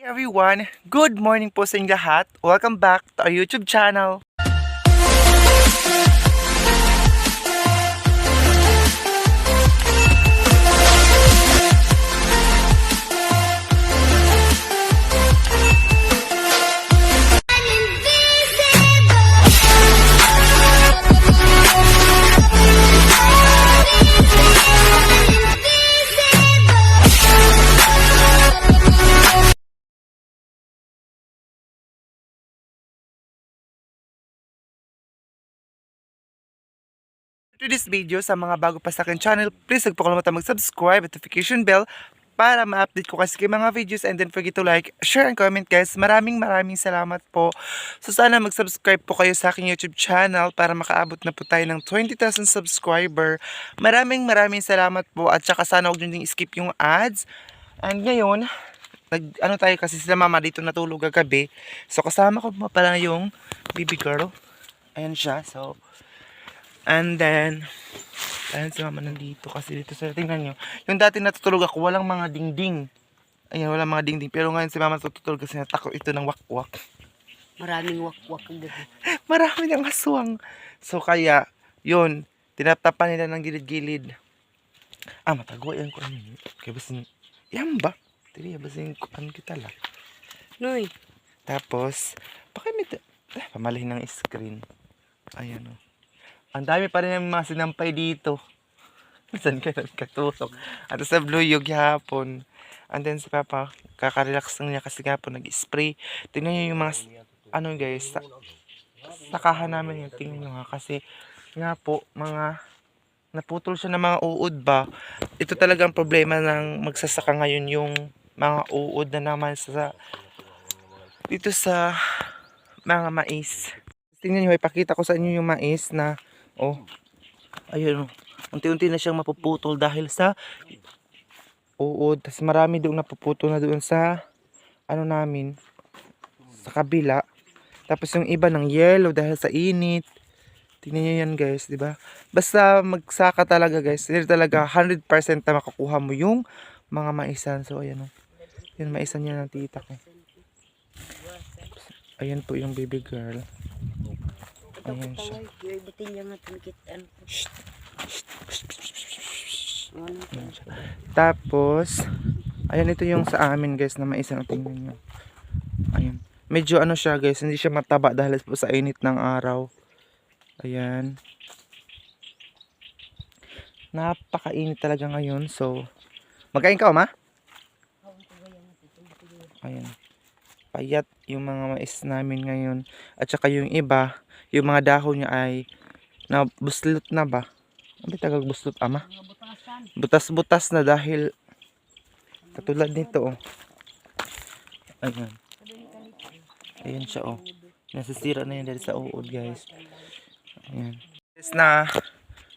Everyone, good morning po sa inyong lahat. Welcome back to our YouTube channel. To this video, sa mga bago pa sa akin channel, please huwag po kalimutan mag-subscribe at notification bell para ma-update ko kasi mga videos, and then forget to like, share, and comment guys. Maraming salamat po. So sana mag-subscribe po kayo sa aking YouTube channel para makaabot na po tayo ng 20,000 subscriber. Maraming salamat po, at saka sana huwag nyo din skip yung ads. And ngayon, ano tayo kasi sila mama dito natulog kagabi. So kasama ko pa pala yung baby girl. Ayan siya. So and then, ayan si mama nandito kasi dito sa tingnan nyo. Yung dati natutulog ako, walang mga dingding. Ayan, walang mga dingding. Pero ngayon si mama natutulog kasi natakot ito ng wakwak. Maraming wakwak ang gabi. Marami ng aswang. So kaya, yun, tinatapan nila ng gilid-gilid. Matagwa yan ko. Kaya basin, yan ba? Tiri, basin ko, ano kita lang. Noy. Tapos, pakimit, pamalahin ng screen. Ayan o. Ang dami pa rin yung mga sinampay dito. Saan ka nagkatusok? At sa blue yug hapon. And then si Papa, kakarelax lang niya kasi hapon nag-spray. Tingnan niyo yung mga, ano guys, sakahan namin yung tingnan niyo nga. Kasi nga po, mga, naputol siya ng mga uod ba. Ito talagang problema ng magsasaka ngayon, yung mga uod na naman sa, dito sa mga mais. Tingnan niyo, ipakita ko sa inyo yung mais na, ayun, unti-unti na siyang mapuputol dahil sa uod. Tapos marami doon napuputol na doon sa ano namin, sa kabila. Tapos yung iba ng yellow dahil sa init. Tingnan niyo yan guys, di ba? Basta magsaka talaga guys, hindi talaga 100% na makukuha mo yung mga maisan. So ayan o, yung maisan niya ng tita ko. Ayan po yung baby girl. Ayan siya. Tapos, ayan, ito yung sa amin guys na maisa. Tingnan nyo. Ayan. Medyo ano siya guys, hindi siya mataba dahil po sa init ng araw. Ayan. Napakainit talaga ngayon. So, magkain ka ma? Ayan. Payat yung mga mais namin ngayon. At saka yung iba, yung mga dahon niya ay nabuslot na ba? Ano tagal buslot ama? Butas-butas na dahil katulad nito oh. Ayan. Ayan siya oh. Nasisira na yan dahil sa uod guys. Ayan. Guys na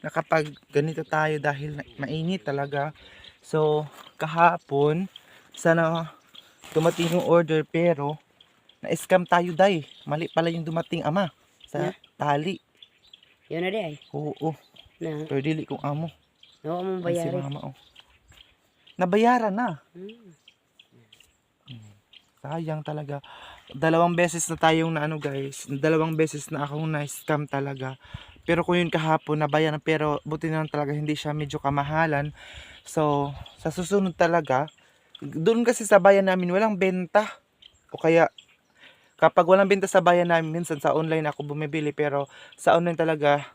nakapag ganito tayo dahil mainit talaga. So kahapon sana dumating yung order pero na-scam tayo day. Mali pala yung dumating ama sa tali. Yun na di ay. Oo. Na. Pero dili kong amo. Oo, mong Ay, si bayarin. mama oh. Nabayaran na. Sayang talaga. Dalawang beses na tayong na ano guys. Dalawang beses na akong na-scam talaga. Pero kung yun kahapon nabayaran, pero buti na lang talaga hindi siya medyo kamahalan. So sa susunod talaga, doon kasi sa bayan namin walang benta. O kaya kapag walang benta sa bayan namin, minsan sa online ako bumibili, pero sa online talaga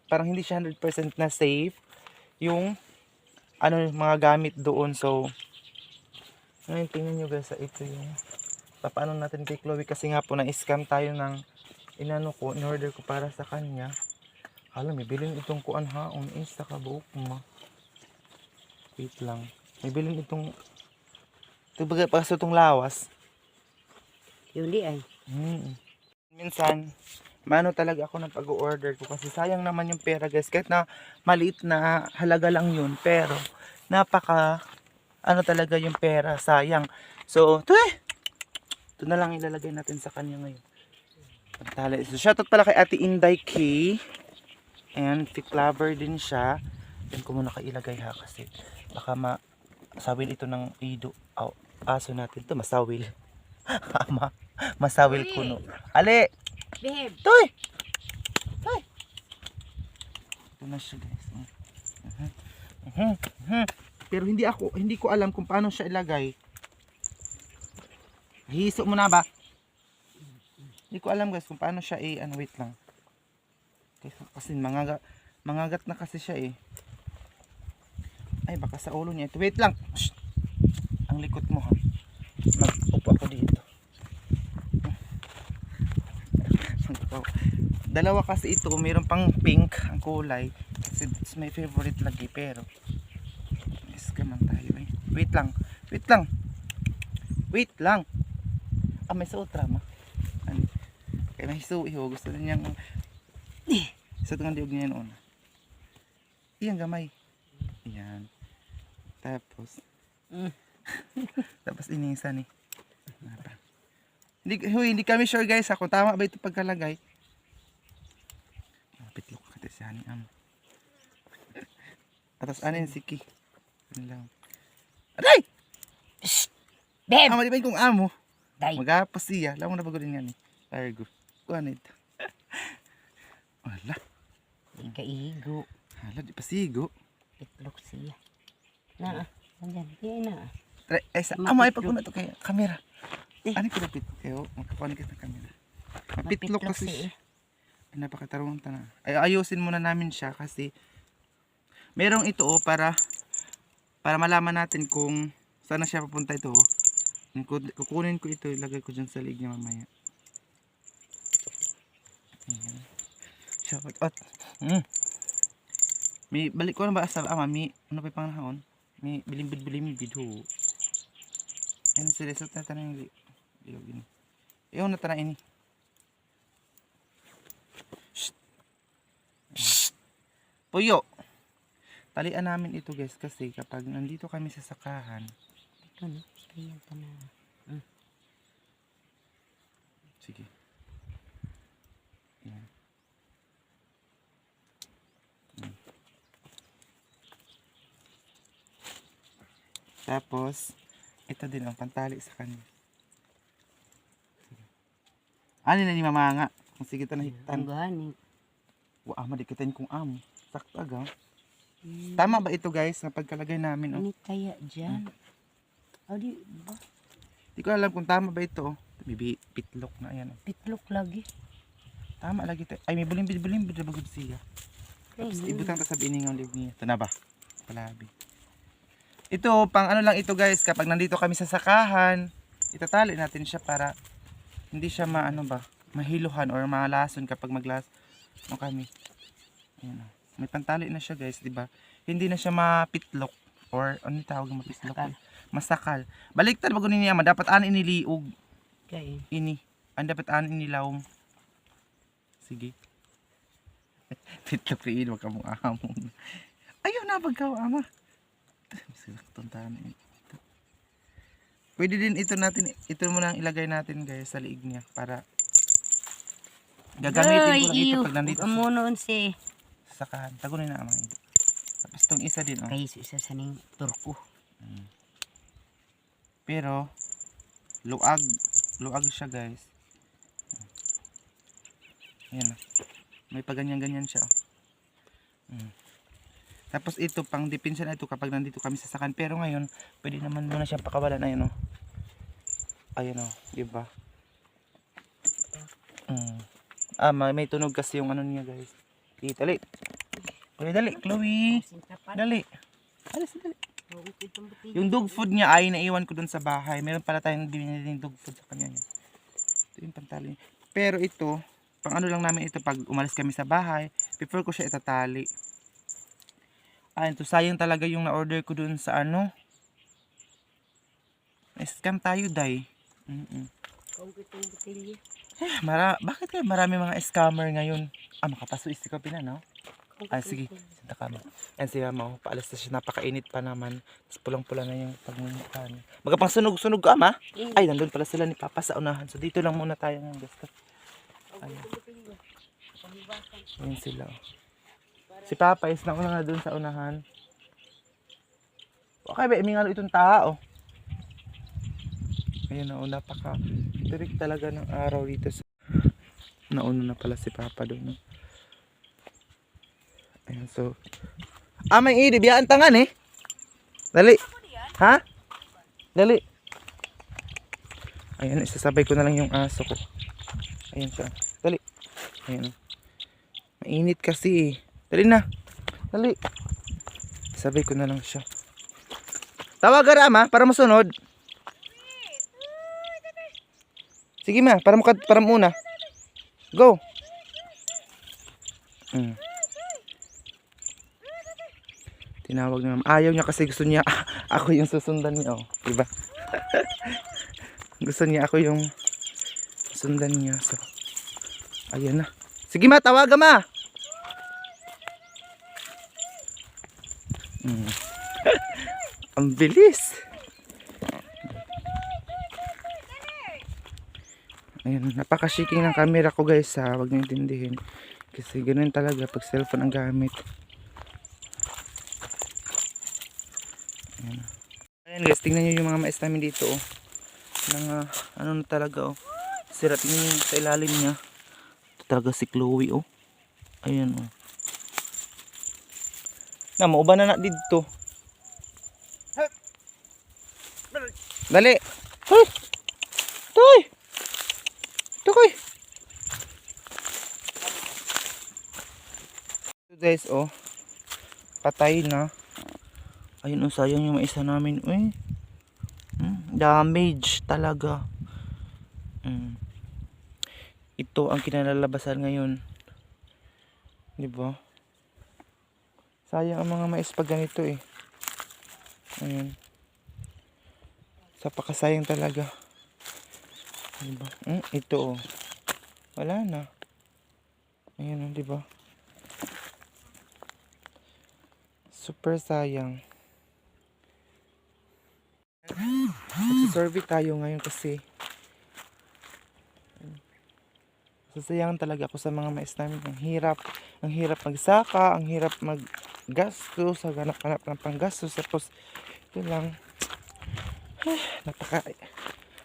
parang hindi siya 100% na safe yung ano mga gamit doon. So ngayon tingnan nyo guys, ito yung paano natin kay Chloe kasi nga po na-scam tayo ng inano ko, in-order ko para sa kanya. Hala, may bilhin itong kuan ha, isa ka buok ma. Wait lang. May bilhin itong ito bagay pa sa itong lawas. Yun di ay. Minsan, maano talaga ako ng pag-order ko kasi sayang naman yung pera guys. Kahit na maliit na halaga lang yun, pero napaka ano talaga yung pera, sayang. So, ito na lang ilalagay natin sa kanya ngayon. Pagtali. So, shoutout pala kay Ate Inday K. And thick lover din siya. Yan ko muna kailagay ha kasi baka masawin ito ng ido. aso natin to, masawil. Ama, masawil kuno. Ali! Behave. Toy! Toy! Ito na siya guys. Pero hindi ko alam kung paano siya ilagay. Hiso mo na ba? Hindi ko alam guys kung paano siya ano, wait lang. Kasi mangagat na kasi siya eh. Ay baka sa ulo niya ito. Wait lang. Shh. Ang likot mo ha. Mag-upo ako dito. Dalawa kasi ito, mayroon pang pink ang kulay. Kasi it's my favorite lagi pero iskaman tayo eh. Wait lang. Wait lang. Wait lang. Ah, may sutra ma. Ano? Kaya may suiho. Gusto rin niyang sa tungang diog niya noon. Iyang gamay. Ayan. Tapos tapos inisa ni. Hindi kami sure guys ha, kung tama ba ito pagkalagay. Pitlok ka kasi hani am. Atas anin siki. Yun lang. Aray! Behave. Ama di ba kung amo? Day. Magapas siya. Alam mo na bago rin nga ni. Largo. Kuhan ito. Wala. Di ka igo. Hala, di pa sigo. Itlog siya. Na, andyan. Di na. Ay, ay pagkuna to kay kamera. Ano ko na pitlok kayo? Magkakuha ka ng kamera. Mapitlok kasi siya. Ay, napakatarungan ta na. Ay, ayusin muna namin siya kasi merong ito para malaman natin kung saan na siya papunta ito. Kukunin ko ito, ilagay ko dyan sa liig niya mamaya. Ayan. Shout out. May balik ko na ba sa mami? Ano pa yung panahon? May bilimbid ho. Ayan sila sa tatanang liog ini. Ewan na tanang ini. Shh. Shh. Puyo. Talian namin ito guys kasi kapag nandito kami sa sakahan. Ito na. Ayan pa na. Sige. Ayan. Tapos, ito din ang pantali sa kanya. Ano na ni mamanga? Kung sige ito nahitan. Ang gani. Wa, madikitin kong amo. Sakto aga. Tama ba ito guys, na pagkalagay namin? Oh? Ini kaya dyan. O di ba? Di ko alam kung tama ba ito. May pitlok na yan. Oh. Pitlok lagi. Tama lagi tayo. Ay, may bulimbid na bagod siya. Tapos ibutang ta sa biningaw liog niya. Ito na ba? Palabi. Ito, pang ano lang ito guys, kapag nandito kami sa sakahan, itatali natin siya para hindi siya mahiluhan or malason kapag no kami. Ayan, oh. May pantali na siya guys, di ba? Hindi na siya mapitlok or ano tawag ng mapitlok? Masakal. Baliktad bago niya, dapat ani iniliog. Kaya. Ini. Ang dapat ani inilawom. Sige. Pitlok rin, wag ka mong ahamon. Ayaw na pagkaw ama. Pwede din ito muna ilagay natin guys sa liig niya para gagamitin ko lang ito pag nandito si sa sakahan. Tagunin na amang ito. Tapos itong isa din oh. kay isa sa ning turko. Pero luag siya guys. Ayan oh. May paganyan-ganyan siya oh. Tapos ito pang depensa na ito kapag nandito kami sa sakan. Pero ngayon, pwede naman muna siyang pakawalan. Ayun o. Ayun o. Diba? May tunog kasi yung ano niya guys. Dali. Dali. Chloe. Dali. Alis, dali. Yung dog food niya ay naiwan ko dun sa bahay. Meron pala tayong binili dog food sa kanya. Ito yung pantali. Pero ito, pang ano lang namin ito pag umalis kami sa bahay. Prefer ko siya itatali. Ayun to, sayang talaga yung na-order ko dun sa ano. Scam tayo, day. Bakit kaya marami mga scammer ngayon? Makapasuis ka pina, no? Sige. Sinta ka mo. Yan si mama, paalas na siya. Napakainit pa naman. Tapos pulang-pula na yung pagmumukha niya. Magapang sunog-sunog ka, ama? Ay, nandun pala sila ni Papa sa unahan. So, dito lang muna tayo ng gusto. Ayun. Ayun sila. Si Papa is nauna nga dun sa unahan. Okay ba, imingalo itong tao. Ayan na, napaka-tirik talaga ng araw dito. Nauna na pala si Papa doon. No? Ayan, so. May idi, biyaan tangan eh. Dali. Ha? Dali. Ayan, isasabay ko na lang yung aso ko. Ayan siya. Dali. Ayan. Mainit kasi eh. Dali na. Dali. Sabay ko na lang siya. Tawag ka Rama para masunod. Sige ma, para muna. Go. Tinawag niya. Ayaw niya kasi gusto niya ako yung susundan niya. Oh. Diba? Gusto niya ako yung sundan niya. So, ayan na. Sige ma, tawagan ma. Ang bilis. Ayan, napaka-shaking ng camera ko guys ha. Huwag niyo intindihin. Kasi ganun talaga pag cellphone ang gamit. Ayan. Ayan guys, tingnan nyo yung mga mais namin dito oh. Ano na talaga oh. Sira, tingnan nyo sa ilalim niya. Ito talaga si Chloe oh. Ayan oh. Mauban na dito. Dali. Hoy. Toy. Toy. So guys, oh. Patay na. Ayun oh, sayang yung maisa namin. Uy. Damage talaga. Ito ang kinalalabasan ngayon. 'Di ba? Sayang ang mga mais pag ganito eh. Ayun. Sapakasayang talaga. Diba? Ito oh. Wala na. Ayun oh, diba? Super sayang. Magsisurvey tayo ngayon kasi sasayangan talaga ako sa mga mais namin. Ang hirap magsaka, ang hirap maggastos, hanap-hanap ng panggastos. Tapos, ito lang.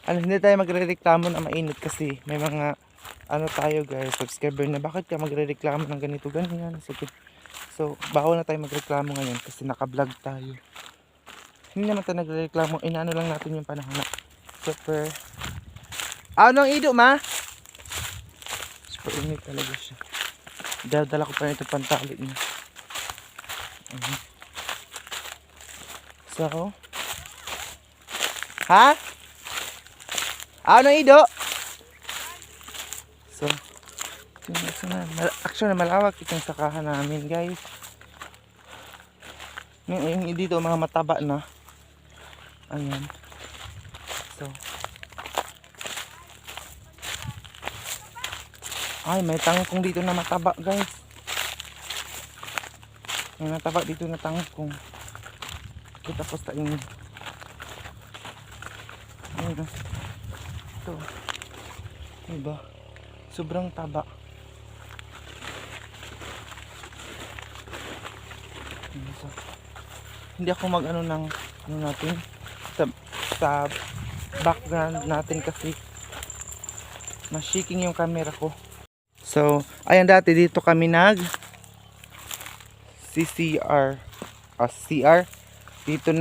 Hindi tayo magre-reklamo na mainit kasi may mga tayo guys, subscriber na bakit ka magre-reklamo ng ganito ganyan. So bawal na tayo magreklamo ngayon kasi naka-vlog tayo. Hindi naman tayo nagre-reklamo, inaano lang natin yung panahon na super anong ido ma? Super init talaga siya. Dala ko pa ito pantali niya. So ha? Ano ido? So, actually malawak itong sakahan namin guys. Yung dito mga mataba na. Ayan. So. Ay, may tangkong dito na mataba guys. May mataba dito na tangkong. Kita po sa inyo. Ayan. Ito. Diba? Sobrang taba. So, hindi ako mag-ano ng natin sa background natin kasi na-shaking yung camera ko. So, ayan dati dito kami CR. Dito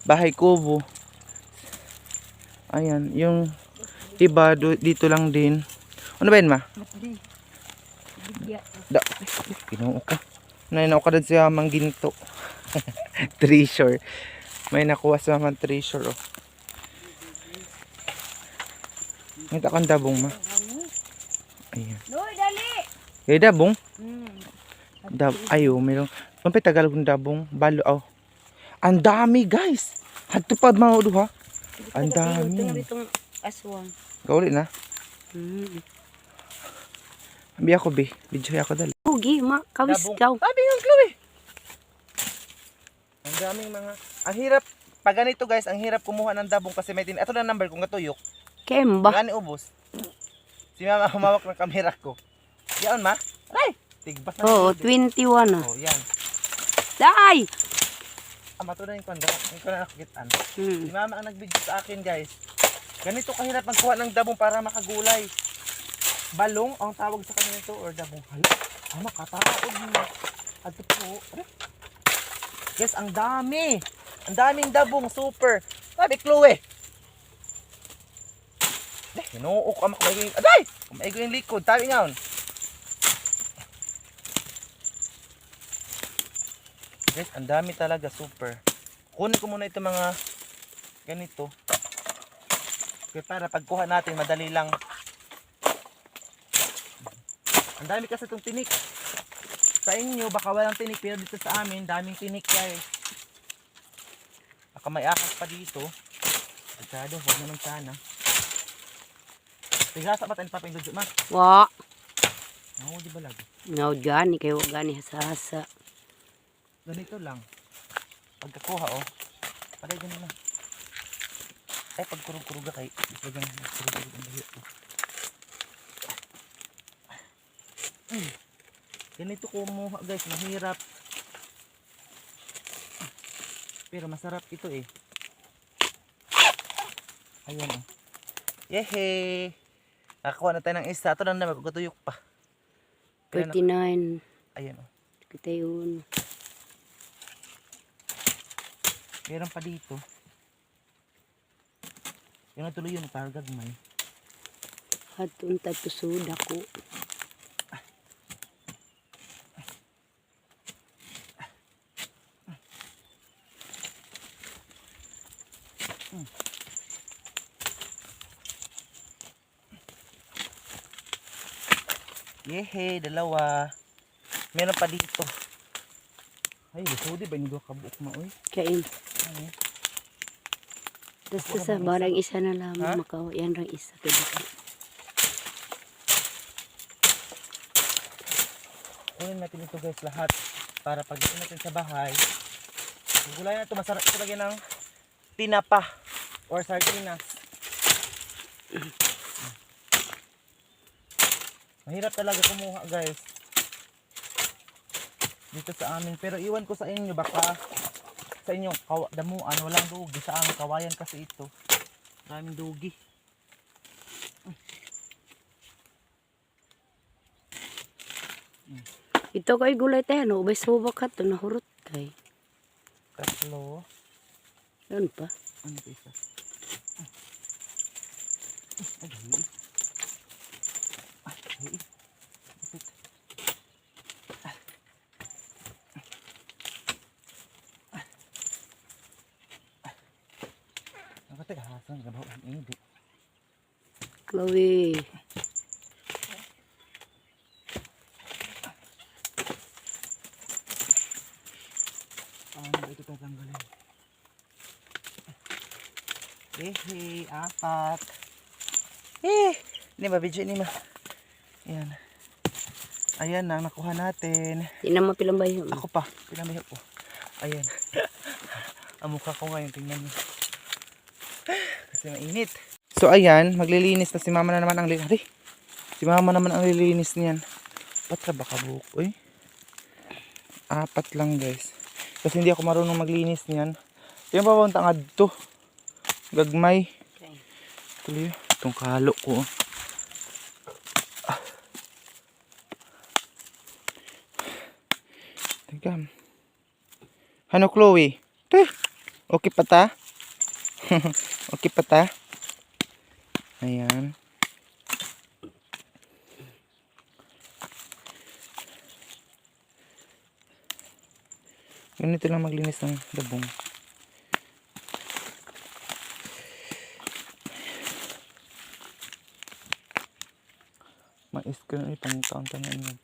bahay kubo. Ayan, yung iba dito lang din. Ano ba yun ma? Pinuo ko. Nainaw ka din siya mangginto. Treasure. May nakuha sa mga treasure oh. Ngita kang dabong ma. Ayan. Loy, dali! Eh, dabong? Ayo, mayroong. Pampay Tagalog ng dabong. Balo, oh. Ang dami guys. Hadto pa mga duha. Ang dami. Itong aswang. Gawin na. Ambi ako be. Video ako dali. Pugi, kawis daw. Sabi yung Chloe. Ang daming mga. Ang hirap. Pag ganito guys, ang hirap kumuha ng dabong kasi may Ito na number kung katuyok. Kemba. Gani ubos. Si mama humawak ng kamera ko. Yan ma. Ay! Tigbas na. Oo, 21 ah. Oh, yan. Day! Mato na yung kanda. Yung kanda nakikitaan. Si mama ang nag-video sa akin guys. Ganito kahirap magkuha ng dabong para makagulay. Balong ang tawag sa kanila ito or dabong. Hala, makataod mo. Ato po. Yes, ang dami. Ang daming dabong, super. Sabi, Chloe. Hinuok ka makamaigo yung... Aday! Kumaigo yung likod. Tabi nga yun. Guys, ang dami talaga, super. Kunin ko muna ito mga ganito. Okay, para pagkuha natin, madali lang. Ang dami kasi itong tinik. Sa inyo, baka walang tinik. Pero dito sa amin, daming tinik guys. Baka may akas pa dito. Masyado, huwag naman sana. Tigasa ba tayo papindod ma? Wa. Oo, di ba lagi? Ngaw gani kayo gani hasa-hasa. Ganito lang. Pagkakuha oh. Pagay ganun lang. Ay, pagkurug-kuruga kay. Pagay kurug-kurug ang layo ko. Ganito kumuha guys, mahirap. Pero masarap ito eh. Ayan oh. Yehey! Nakakuha na tayo ng isa. Ito lang na magkutuyok pa. 39. Ayan oh. Kita yun. Meron pa dito. Yung natuloy yun, paragagmay. Hatun tatusud ako. Yehey, dalawa. Meron pa dito. Ay, lisodi ba yung kabuok mo, oy? Kain. Ay, Basta sa barang isa na Ha? lamang makaw. Yan rin isa. Kaya kunin natin ito guys lahat. Para pagdating natin sa bahay. Gulay na ito, masarap ito lagyan ng tinapa or sardinas. Mahirap talaga kumuha guys. Dito sa amin. Pero iwan ko sa inyo baka sa inyong damuan. Walang dugi. Sa amin kawayan kasi ito. Maraming dugi. ito kay gulay tayo. No? Ubay suba ka ito. Nahurot kay. Tatlo. Yan pa. Ano ito isa? Ay, dali. Ay, dali. Lapit. Nakatagahasan ka ba? Hindi. Chloe. Ano ba ito tatanggalin? Hey, apat. Ini ba video ni ma? Ayan. Ayan na, nakuha natin. Di na mapilang bayo. Ako pa, pinamihok ko. Ayan. Ang mukha ko ngayon, tingnan niyo. Kasi mainit. So ayan, maglilinis na si mama na naman ang lilinis. Si mama naman ang lilinis niyan. Ba't ka baka buhok? Uy. Apat lang guys. Kasi hindi ako marunong maglinis niyan. Yung papunta nga dito. Gagmay. Okay. Tuloy. Itong kalo ko. Teka. Ano Chloe? Okay pa ta? Okay pa ta? Ayan. Ganito lang maglinis ng dabong. Ma-screen ay pang-taon-taon na yun.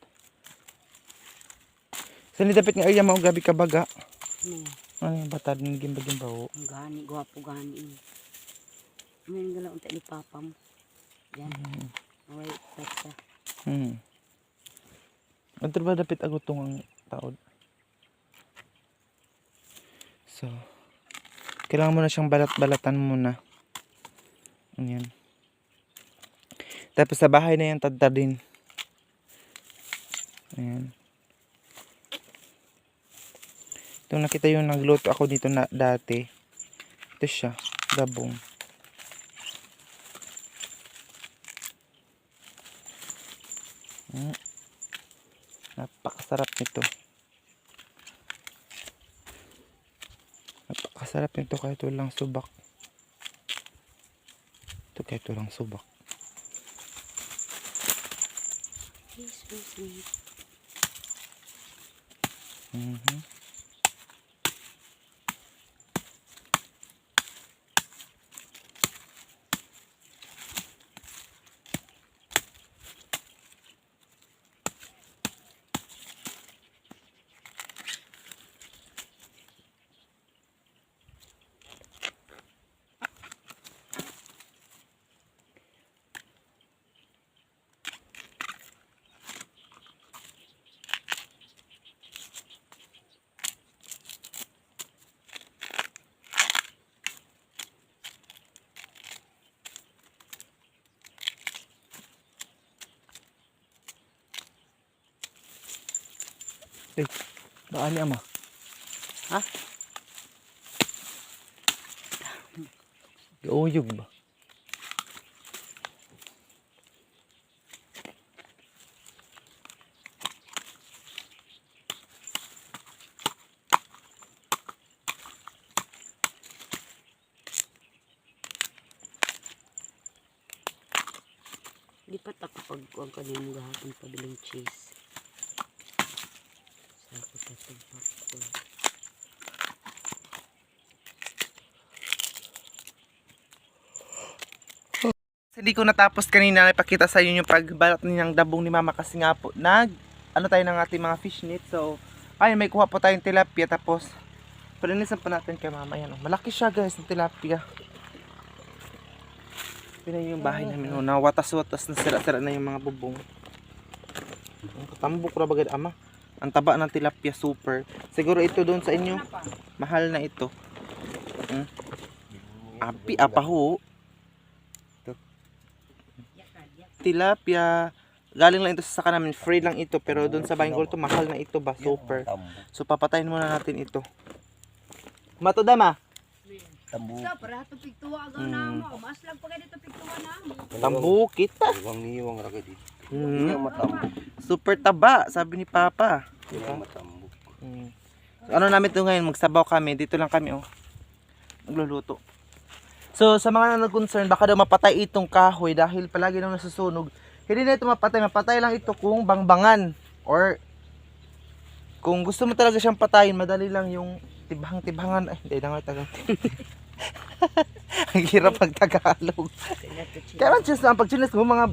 Saan dapat nga area mo gabi ka baga? Ano yung batad ng gimbaging baho? Ang gani. Gwapo gani. Ngayon gala unta ni papa mo. Yan. Away. Tatsa. Ano ba dapat agutong ang taod? So, kailangan mo na siyang balat-balatan muna. Ayan. Tapos sa bahay na yan, tadta din. Ayan. Ito nakita yung nagluto ako dito na dati. Ito siya, dabong. Napakasarap nito. Napakasarap nito kahit walang subak. Ito kahit walang subak. So sweet. Baali ama. Ha? Gauyog ba? Lipat ako pag huwag ka din gahapon pabiling cheese. Sa ako sa tubak ko. Hindi ko natapos kanina ipakita sa inyo yung pagbalat ng dabong ni mama kasi nga po ano tayo ng ating mga fish net. So ayun, may kuha po tayong tilapia tapos palinisan po natin kay mama. Yan, oh. Malaki siya guys ng tilapia. Pinay yung bahay namin, oh, na watas-watas na sira-sira na yung mga bubong. Katambok ra bagad ama. Ang taba ng tilapia, super. Siguro ito doon sa inyo mahal na ito. Api apaho. Tilapia. Galing lang ito sa saka namin. Free lang ito. Pero doon sa Bangor to mahal na ito ba? Super. So papatayin muna natin ito. Matudama. Tambu. Sa para ito pigtuwa agaw na mo. Mas lang pa dito pigtuwa na mo. Tambu kita. Iwang ra gid. Mm. Matambok. Super taba. Sabi ni Papa. Matambok. So, ano namin ito ngayon? Magsabaw kami. Dito lang kami, oh. Nagluluto. So sa mga nag-concern, baka daw mapatay itong kahoy dahil palagi nang nasusunog. Hindi na ito mapatay. Mapatay lang ito kung bangbangan. Or kung gusto mo talaga siyang patayin, madali lang yung tibhang-tibhangan. Ay, hindi na nga tagal. Ang hirap pag-Tagalog. Kaya man siya sa pag-chinis mo mga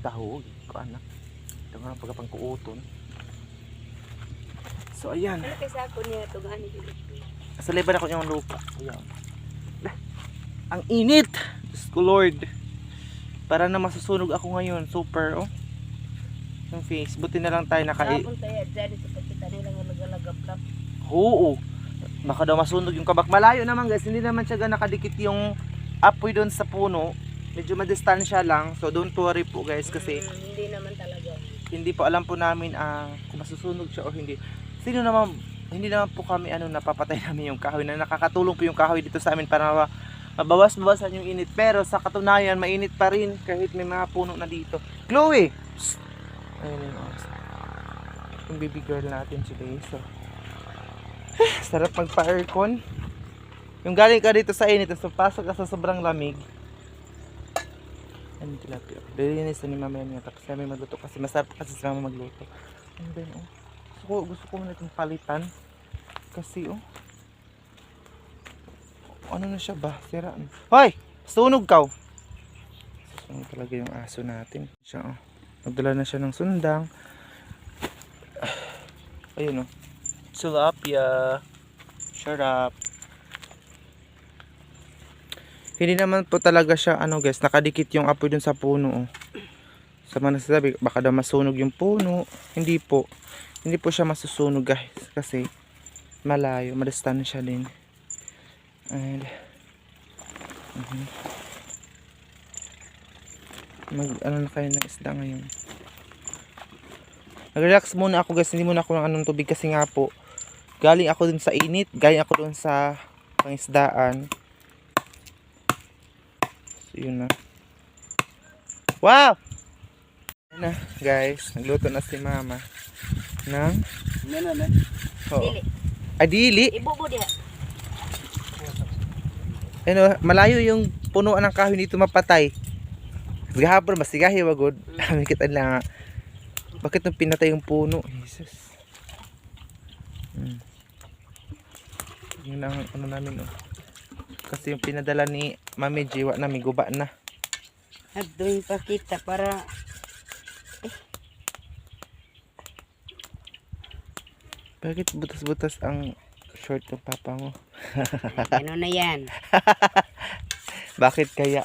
taho. Kuan na. Ito nga pagkapangkuuton. So ayan. Ano kaysa ako niya ito gani dito? Sa liban ako yung lupa. Ayan. Ang init! Diyos ko Lord. Para na masusunog ako ngayon. Super, oh. Yung face. Buti na lang tayo Tapon tayo dyan ito pagkita nilang nalagalagap-lap. Oo. Baka daw masunog yung kabak. Malayo naman guys. Hindi naman siya nakadikit yung apoy doon sa puno. Medyo madistansya lang. So don't worry po guys kasi Hindi naman talaga. hindi po alam po namin kung masusunog siya o hindi. Sino naman, hindi naman po kami napapatay namin yung kahoy na nakakatulong po yung kahoy dito sa amin para mabawas-bawasan yung init. Pero sa katunayan, mainit pa rin kahit may mga puno na dito. Chloe! Psst! Ayun yun. Yung baby girl natin si Lisa. Sarap magpa-aircon. Yung galing ka dito sa init, tapos pasok ka sa sobrang lamig. Ano tilapia? Lilinis na ni mama yan nga. Tapos namin magluto kasi masarap kasi si mama magluto. Ano ba yun, oh? Gusto ko muna itong palitan. Kasi, oh. Ano na siya ba? Sira. Hoy! Sunog ka! Sunog talaga yung aso natin. Siya, oh. Nagdala na siya ng sundang. Ayun, oh. Tilapia. Shut up. Hindi naman po talaga siya, guys, nakadikit yung apoy dun sa puno, oh. Sa mga nasasabi, baka daw masunog yung puno. Hindi po. Hindi po siya masusunog, guys. Kasi malayo. Madistan siya din. And na kayo ng isda ngayon. Nag-relax muna ako guys, hindi muna ako ng anong tubig kasi nga po galing ako dun sa init, galing ako dun sa pangisdaan. So yun na. Wow! Ayan na, guys. Nagluto na si mama ng oo. Dili. Adili. Ibubo diha. Ano, malayo yung punuan ng kahoy dito mapatay. Gahapon masigahi wagod. Kami kita lang. Bakit nung pinatay yung puno? Jesus. Yun ang ano namin oh. Kasi yung pinadala ni Mami Jiwa na may guba na. At doon pa kita para Bakit butas-butas ang short ng papa mo? ano na yan. Bakit kaya?